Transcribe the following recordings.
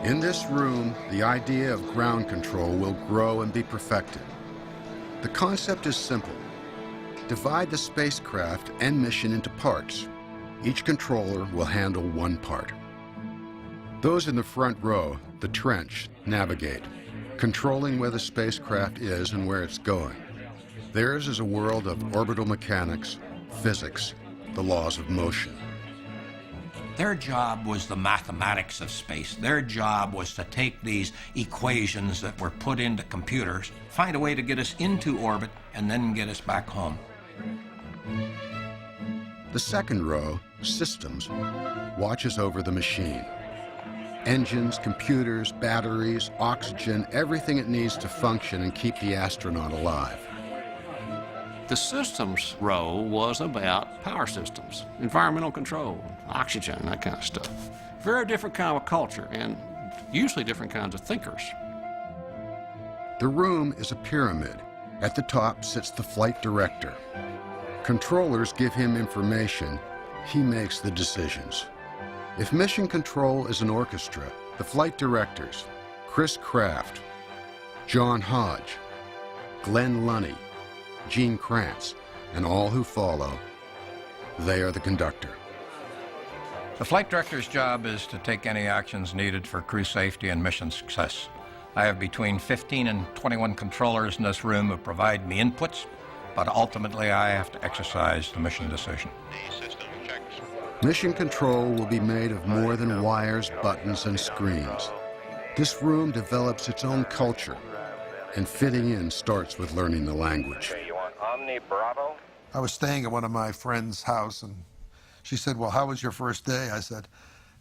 In this room, the idea of ground control will grow and be perfected. The concept is simple. Divide the spacecraft and mission into parts. Each controller will handle one part. Those in the front row, the trench, navigate, controlling where the spacecraft is and where it's going. Theirs is a world of orbital mechanics, physics, the laws of motion. Their job was the mathematics of space. Their job was to take these equations that were put into computers, find a way to get us into orbit, and then get us back home. The second row, systems, watches over the machine. Engines, computers, batteries, oxygen, everything it needs to function and keep the astronaut alive. The systems row was about power systems, environmental control, oxygen, that kind of stuff. Very different kind of a culture, and usually different kinds of thinkers. The room is a pyramid. At the top sits the flight director. Controllers give him information. He makes the decisions. If mission control is an orchestra, the flight directors, Chris Kraft, John Hodge, Glenn Lunny, Gene Kranz, and all who follow, they are the conductor. The flight director's job is to take any actions needed for crew safety and mission success. I have between 15 and 21 controllers in this room who provide me inputs, but ultimately I have to exercise the mission decision. Mission control will be made of more than wires, buttons, and screens. This room develops its own culture, and fitting in starts with learning the language. I was staying at one of my friend's house, and she said, well, how was your first day? I said,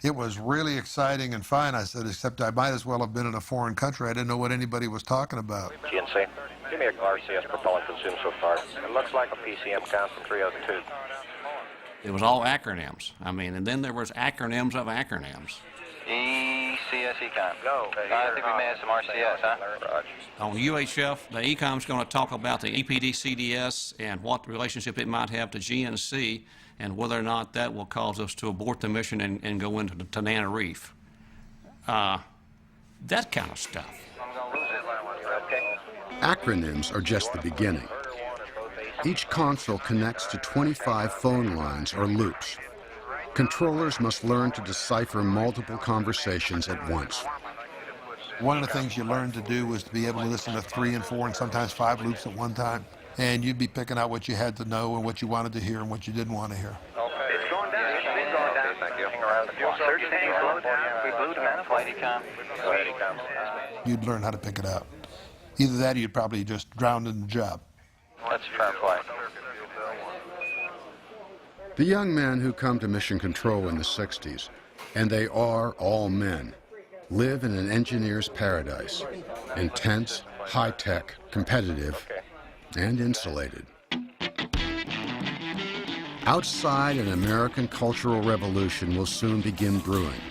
it was really exciting and fine. I said, except I might as well have been in a foreign country. I didn't know what anybody was talking about. GNC, give me a RCS propellant consumed so far. It looks like a PCM count from 302. It was all acronyms. I mean, and then there was acronyms of acronyms. ECS Econ. Go. I think we may have some RCS, huh? On UHF, the ECOM's going to talk about the EPD CDS and what relationship it might have to GNC and whether or not that will cause us to abort the mission and go into the Tanana Reef. That kind of stuff. Acronyms are just the beginning. Each console connects to 25 phone lines or loops. Controllers must learn to decipher multiple conversations at once. One of the things you learned to do was to be able to listen to 3 and 4 and sometimes 5 loops at one time. And you'd be picking out what you had to know and what you wanted to hear and what you didn't want to hear. Okay. It's going down. It's going down. Thank you. Hang around the clock. Search tank low down. We blew to Flight Econ. Go ahead, Econ. You'd learn how to pick it out. Either that or you'd probably just drown in the job. That's a firm flight. The young men who come to Mission Control in the 60s, and they are all men, live in an engineer's paradise. Intense, high-tech, competitive, and insulated. Outside, an American cultural revolution will soon begin brewing.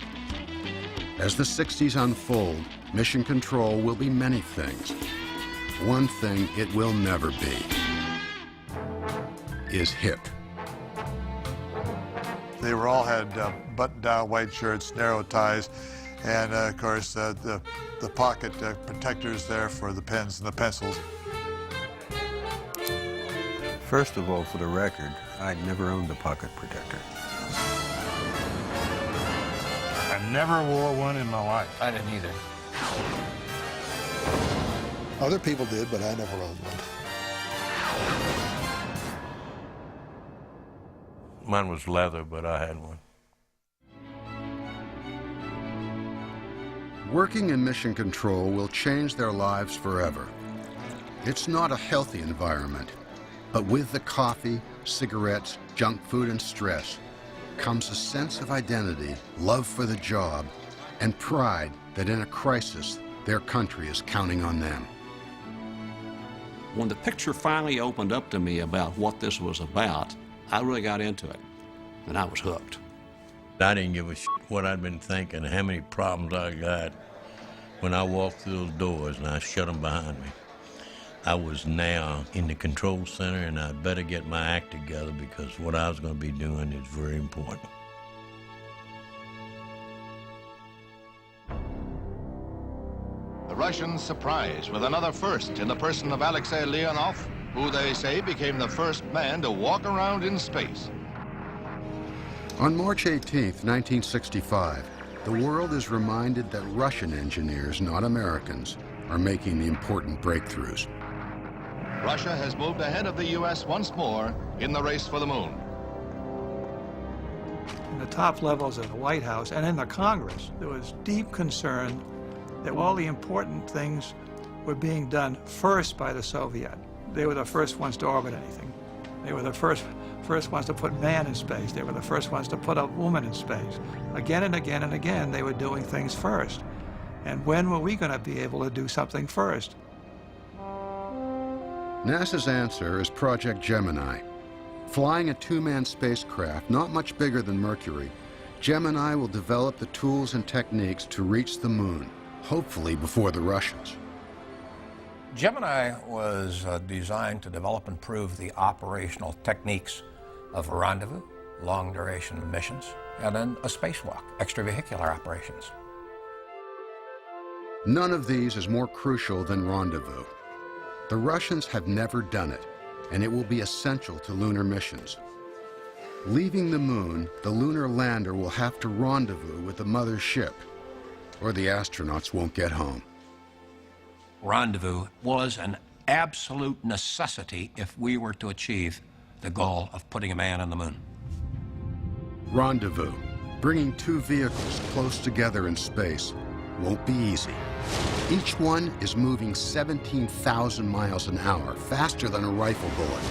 As the 60s unfold, Mission Control will be many things. One thing it will never be is hip. They were all had button-down white shirts, narrow ties, and of course the pocket protectors there for the pens and the pencils. First of all, for the record, I'd never owned a pocket protector. I never wore one in my life. I didn't either. Other people did, but I never owned one. Mine was leather, but I had one. Working in Mission Control will change their lives forever. It's not a healthy environment, but with the coffee, cigarettes, junk food, and stress comes a sense of identity, love for the job, and pride that in a crisis, their country is counting on them. When the picture finally opened up to me about what this was about, I really got into it, and I was hooked. I didn't give a shit what I'd been thinking, how many problems I got when I walked through those doors and I shut them behind me. I was now in the control center, and I better get my act together because what I was going to be doing is very important. The Russians surprised with another first in the person of Alexei Leonov, who they say became the first man to walk around in space. On March 18, 1965, the world is reminded that Russian engineers, not Americans, are making the important breakthroughs. Russia has moved ahead of the U.S. once more in the race for the moon. In the top levels of the White House and in the Congress, there was deep concern that all the important things were being done first by the Soviet. They were the first ones to orbit anything. They were the first ones to put man in space. They were the first ones to put a woman in space. Again and again and again, they were doing things first. And when were we going to be able to do something first? NASA's answer is Project Gemini. Flying a two-man spacecraft not much bigger than Mercury, Gemini will develop the tools and techniques to reach the moon, hopefully before the Russians. Gemini was designed to develop and prove the operational techniques of rendezvous, long-duration missions, and then a spacewalk, extravehicular operations. None of these is more crucial than rendezvous. The Russians have never done it, and it will be essential to lunar missions. Leaving the moon, the lunar lander will have to rendezvous with the mother ship, or the astronauts won't get home. Rendezvous was an absolute necessity if we were to achieve the goal of putting a man on the moon. Rendezvous, bringing two vehicles close together in space, won't be easy. Each one is moving 17,000 miles an hour, faster than a rifle bullet.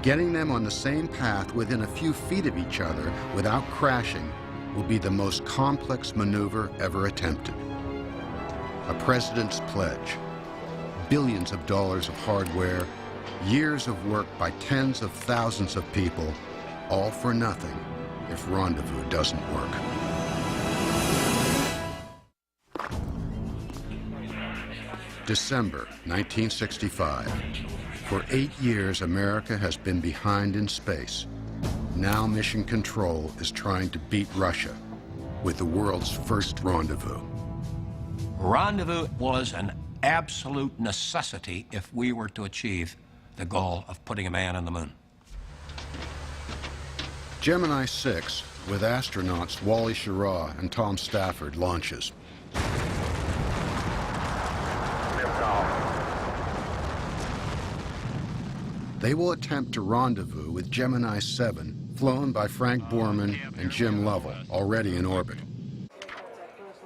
Getting them on the same path within a few feet of each other without crashing will be the most complex maneuver ever attempted. A president's pledge, billions of dollars of hardware, years of work by tens of thousands of people, all for nothing if rendezvous doesn't work. December 1965. For 8 years, America has been behind in space. Now Mission Control is trying to beat Russia with the world's first rendezvous. Rendezvous was an absolute necessity if we were to achieve the goal of putting a man on the moon. Gemini 6, with astronauts Wally Schirra and Tom Stafford, launches. They will attempt to rendezvous with Gemini 7, flown by Frank Borman and Jim Lovell, already in orbit.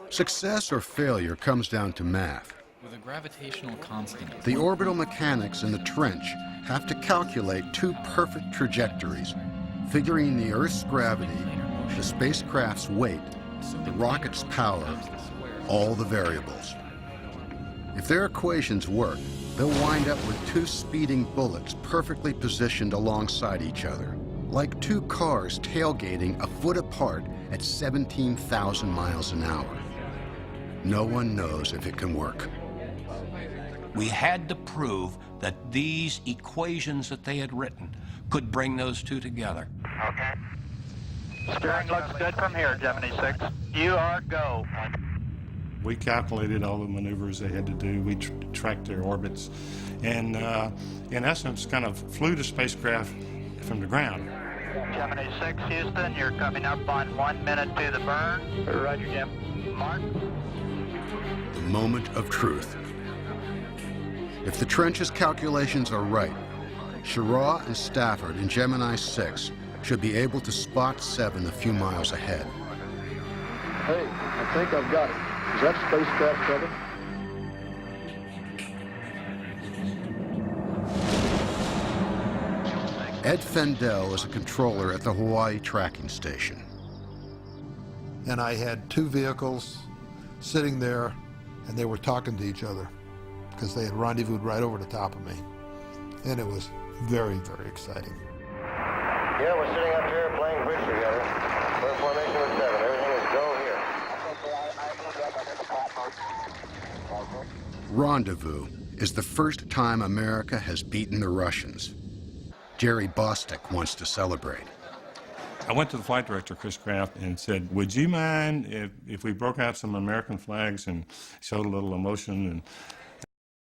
Success or failure comes down to math. With a gravitational constant. The orbital mechanics in the trench have to calculate two perfect trajectories, figuring the Earth's gravity, the spacecraft's weight, the rocket's power, all the variables. If their equations work, they'll wind up with two speeding bullets perfectly positioned alongside each other, like two cars tailgating a foot apart at 17,000 miles an hour. No one knows if it can work. We had to prove that these equations that they had written could bring those two together. Okay. Steering looks good from here, Gemini 6. You are go. We calculated all the maneuvers they had to do. We tracked their orbits and, in essence, kind of flew the spacecraft from the ground. Gemini 6, Houston, you're coming up on 1 minute to the burn. Roger, Jim. Mark. The moment of truth. If the trench's calculations are right, Schirra and Stafford in Gemini 6 should be able to spot 7 a few miles ahead. Hey, I think I've got it. Is that spacecraft covered? Ed Fendell is a controller at the Hawaii Tracking Station. And I had two vehicles sitting there, and they were talking to each other because they had rendezvoused right over the top of me. And it was very, very exciting. Yeah, we're sitting up here playing bridge together. We're in formation with 7. Everything is go here. Rendezvous is the first time America has beaten the Russians. Jerry Bostic wants to celebrate. I went to the flight director, Chris Kraft, and said, would you mind if we broke out some American flags and showed a little emotion? And